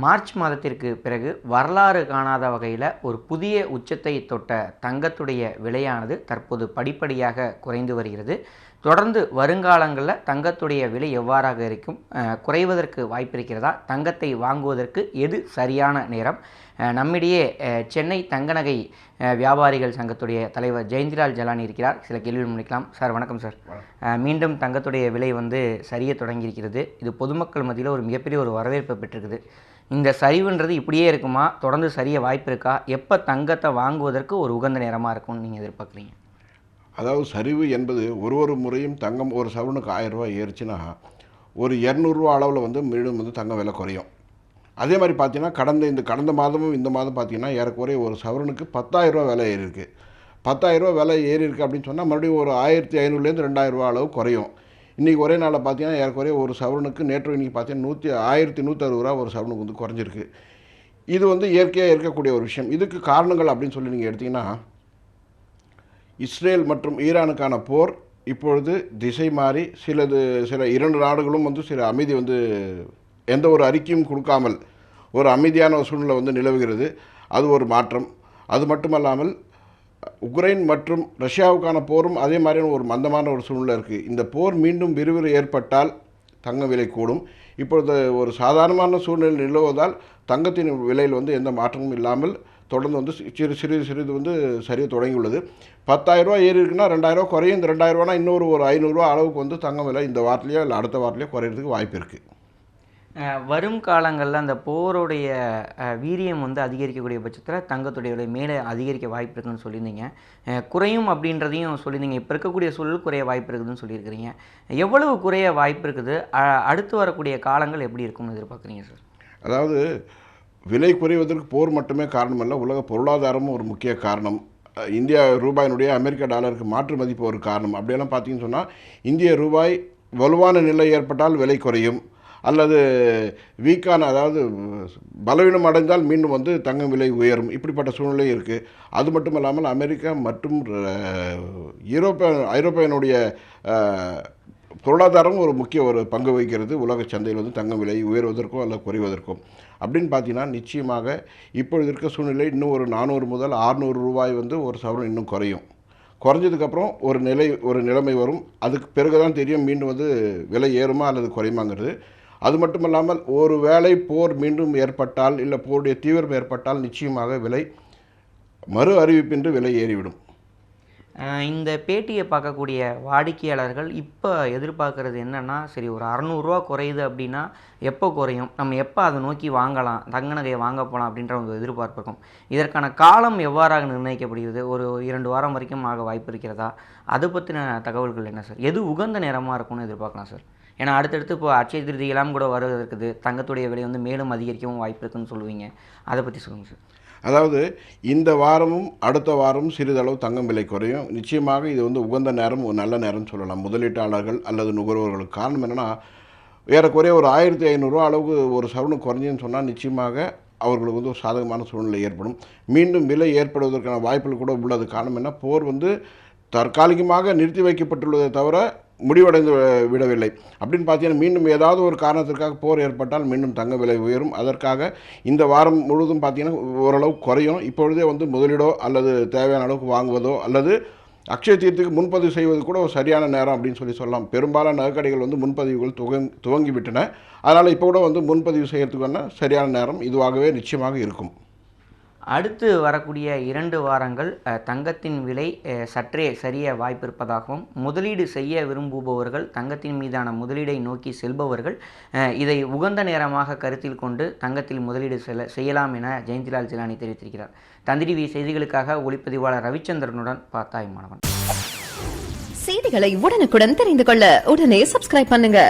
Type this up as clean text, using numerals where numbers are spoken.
March மாதத்திற்கு பிறகு வரலாறு காணாத வகையில் ஒரு புதிய உச்சத்தை தொட்ட தங்கத்துடைய விலையானது தற்போது படிப்படியாக குறைந்து வருகிறது. தொடர்ந்து வருங்காலங்களில் தங்கத்துடைய விலை எவ்வாறாக இருக்கும், குறைவதற்கு வாய்ப்பு இருக்கிறதா, தங்கத்தை வாங்குவதற்கு எது சரியான நேரம்? நம்மிடையே சென்னை தங்க நகை வியாபாரிகள் சங்கத்துடைய தலைவர் ஜெயந்திலால் ஜலானி இருக்கிறார். சில கேள்விகள் முன்வைக்கலாம். சார் வணக்கம் சார். மீண்டும் தங்கத்துடைய விலை சரிய தொடங்கியிருக்கிறது. இது பொதுமக்கள் மத்தியில் ஒரு மிகப்பெரிய ஒரு வரவேற்பை பெற்றிருக்குது. இந்த சரிவுன்றது இப்படியே இருக்குமா, தொடர்ந்து சரிய வாய்ப்பு இருக்கா, எப்போ தங்கத்தை வாங்குவதற்கு ஒரு உகந்த நேரமாக இருக்கும்னு நீங்கள் எதிர்பார்க்குறீங்க? அதாவது சரிவு என்பது ஒரு முறையும் தங்கம் ஒரு சவரனுக்கு 1000 ரூபா ஏறிச்சுன்னா ஒரு 200 ரூபா அளவில் மீண்டும் தங்கம் விலை குறையும். அதே மாதிரி பார்த்தீங்கன்னா கடந்த மாதமும் இந்த மாதம் பார்த்தீங்கன்னா ஏறக்குறைய ஒரு சவரனுக்கு 10,000 ரூபா விலை ஏறி இருக்குது. 10,000 ரூபா விலை ஏறி இருக்குது அப்படின்னு சொன்னால் மறுபடியும் ஒரு 1500லேருந்து 2000 ரூபா அளவு குறையும். இன்றைக்கி ஒரே நாளில் பார்த்தீங்கன்னா ஏறக்குறைய ஒரு சவரனுக்கு நேற்று இன்றைக்கி பார்த்தீங்கன்னா 1160 ரூபா ஒரு சவரனுக்கு குறைஞ்சிருக்கு. இது இயற்கையாக இருக்கக்கூடிய ஒரு விஷயம். இதுக்கு காரணங்கள் அப்படின்னு சொல்லி நீங்கள் எடுத்திங்கன்னா, இஸ்ரேல் மற்றும் ஈரானுக்கான போர் இப்பொழுது திசை மாறி சில 2 நாடுகளும் சில அமைதி எந்த ஒரு அறிக்கையும் கொடுக்காமல் ஒரு அமைதியான ஒரு சூழ்நிலை நிலவுகிறது. அது ஒரு மாற்றம். அது மட்டுமல்லாமல் உக்ரைன் மற்றும் ரஷ்யாவுக்கான போரும் அதே மாதிரியான ஒரு மந்தமான ஒரு சூழ்நிலை இருக்குது. இந்த போர் மீண்டும் விறுவிறு ஏற்பட்டால் தங்க விலை கூடும். இப்பொழுது ஒரு சாதாரணமான சூழ்நிலை நிலவுவதால் தங்கத்தின் விலையில் எந்த மாற்றமும் இல்லாமல் தொடர்ந்து சிறிது சரிய தொடங்கியுள்ளது. 10,000 ரூபா ஏறி இருக்குன்னா 2,000 ரூபா குறையும். இந்த 2,000 ரூபானா இன்னொரு ஒரு 500 ரூபா அளவுக்கு தங்க விலை இந்த வாரத்திலேயோ இல்லை அடுத்த வாரத்திலேயோ குறையிறதுக்கு வாய்ப்பு இருக்குது. வரும் காலங்களில் அந்த போருடைய வீரியம் அதிகரிக்கக்கூடிய பட்சத்தில் தங்கத்துடைய விலை மேலே அதிகரிக்க வாய்ப்பு இருக்குதுன்னு சொல்லியிருந்தீங்க. குறையும் அப்படின்றதையும் சொல்லியிருந்தீங்க. இப்போ இருக்கக்கூடிய சூழல் குறைய வாய்ப்பு இருக்குதுன்னு சொல்லியிருக்கிறீங்க. எவ்வளவு குறைய வாய்ப்பு இருக்குது, அடுத்து வரக்கூடிய காலங்கள் எப்படி இருக்கும்னு எதிர்பார்க்குறீங்க சார்? அதாவது விலை குறைவதற்கு போர் மட்டுமே காரணமல்ல, உலக பொருளாதாரமும் ஒரு முக்கிய காரணம். இந்தியா ரூபாயினுடைய அமெரிக்க டாலருக்கு மாற்று மதிப்பு ஒரு காரணம். அப்படியெல்லாம் பார்த்தீங்கன்னு சொன்னால் இந்திய ரூபாய் வலுவான நிலை ஏற்பட்டால் விலை குறையும், அல்லது அதாவது பலவீனம் அடைந்தால் மீண்டும் தங்கம் விலை உயரும். இப்படிப்பட்ட சூழ்நிலை இருக்குது. அது மட்டும் இல்லாமல் அமெரிக்கா மற்றும் ஐரோப்பியனுடைய பொருளாதாரம் ஒரு முக்கிய ஒரு பங்கு வகிக்கிறது உலக சந்தையில் தங்கம் விலை உயர்வதற்கோ அல்லது குறைவதற்கும். அப்படின்னு பார்த்தீங்கன்னா நிச்சயமாக இப்பொழுது இருக்க சூழ்நிலை இன்னும் ஒரு 400 முதல் 600 ரூபாய் ஒரு சவரன் இன்னும் குறையும். குறைஞ்சதுக்கப்புறம் ஒரு நிலைமை வரும். அதுக்கு பிறகு தான் தெரியும் மீண்டும் விலை ஏறுமா அல்லது குறையுமாங்கிறது. அது மட்டும் இல்லாமல் ஒரு வேளை போர் மீண்டும் ஏற்பட்டால் இல்லை போருடைய தீவிரம் ஏற்பட்டால் நிச்சயமாக விலை மறு அறிவிப்பின்றி விலை ஏறிவிடும். இந்த பேட்டியை பார்க்கக்கூடிய வாடிக்கையாளர்கள் இப்போ எதிர்பார்க்குறது என்னென்னா, சரி ஒரு 600 ரூபா குறையுது அப்படின்னா எப்போ குறையும், நம்ம எப்போ அதை நோக்கி வாங்கலாம், தங்க நகையை வாங்க போகலாம் அப்படின்ற ஒரு எதிர்பார்ப்பு இருக்கும். இதற்கான காலம் எவ்வாறாக நிர்ணயிக்கப்படுகிறது? ஒரு 2 வாரம் வரைக்கும் ஆக வாய்ப்பு இருக்கிறதா? அதை பற்றின தகவல்கள் என்ன சார்? எது உகந்த நேரமாக இருக்கும்னு எதிர்பார்க்கலாம் சார்? ஏன்னா அடுத்தடுத்து இப்போ அட்சய திருதியெல்லாம் கூட வருவது இருக்குது. தங்கத்துடைய விலை மேலும் அதிகரிக்கவும் வாய்ப்பு இருக்குதுன்னு சொல்லுவீங்க. அதை பற்றி சொல்லுங்கள் சார். அதாவது இந்த வாரமும் அடுத்த வாரமும் சிறிதளவு தங்கம் விலை குறையும். நிச்சயமாக இது உகந்த நேரம், ஒரு நல்ல நேரம்னு சொல்லலாம் முதலீட்டாளர்கள் அல்லது நுகர்வோர்களுக்கு. காரணம் என்னென்னா, ஏறக்குறைய ஒரு 1500 ரூபா அளவுக்கு ஒரு சவரனுக்கு குறைஞ்சுன்னு சொன்னால் நிச்சயமாக அவர்களுக்கு ஒரு சாதகமான சூழ்நிலை ஏற்படும். மீண்டும் விலை ஏற்படுவதற்கான வாய்ப்புகள் கூட உள்ளது. காரணம் என்ன, போர் தற்காலிகமாக நிறுத்தி வைக்கப்பட்டுள்ளதை தவிர முடிவடைந்து விடவில்லை. அப்படின்னு பார்த்தீங்கன்னா மீண்டும் ஏதாவது ஒரு காரணத்திற்காக போர் ஏற்பட்டால் மீண்டும் தங்க விலை உயரும். அதற்காக இந்த வாரம் முழுவதும் பார்த்தீங்கன்னா ஓரளவு குறையும். இப்பொழுதே முதலீடோ அல்லது தேவையான அளவுக்கு வாங்குவதோ அல்லது அக்ஷய தீர்த்துக்கு முன்பதிவு செய்வது கூட ஒரு சரியான நேரம் அப்படின்னு சொல்லலாம். பெரும்பாலான நகைக்கடைகள் முன்பதிவுகள் துவங்கிவிட்டன. அதனால் இப்போ கூட முன்பதிவு செய்கிறதுக்கான சரியான நேரம் இதுவாகவே நிச்சயமாக இருக்கும். அடுத்து வரக்கூடிய 2 வாரங்கள் தங்கத்தின் விலை சற்றே சரிய வாய்ப்பு இருப்பதாகவும், முதலீடு செய்ய விரும்புபவர்கள், தங்கத்தின் மீதான முதலீடை நோக்கி செல்பவர்கள் இதை உகந்த நேரமாக கருத்தில் கொண்டு தங்கத்தில் முதலீடு செய்யலாம் என ஜெயந்திலால் ஜலானி தெரிவித்திருக்கிறார். தந்திரிவி செய்திகளுக்காக ஒளிப்பதிவாளர் ரவிச்சந்திரனுடன் பார்த்தாய் மாணவன். செய்திகளை உடனுக்குடன் தெரிந்து கொள்ள உடனே சப்ஸ்கிரைப் பண்ணுங்க.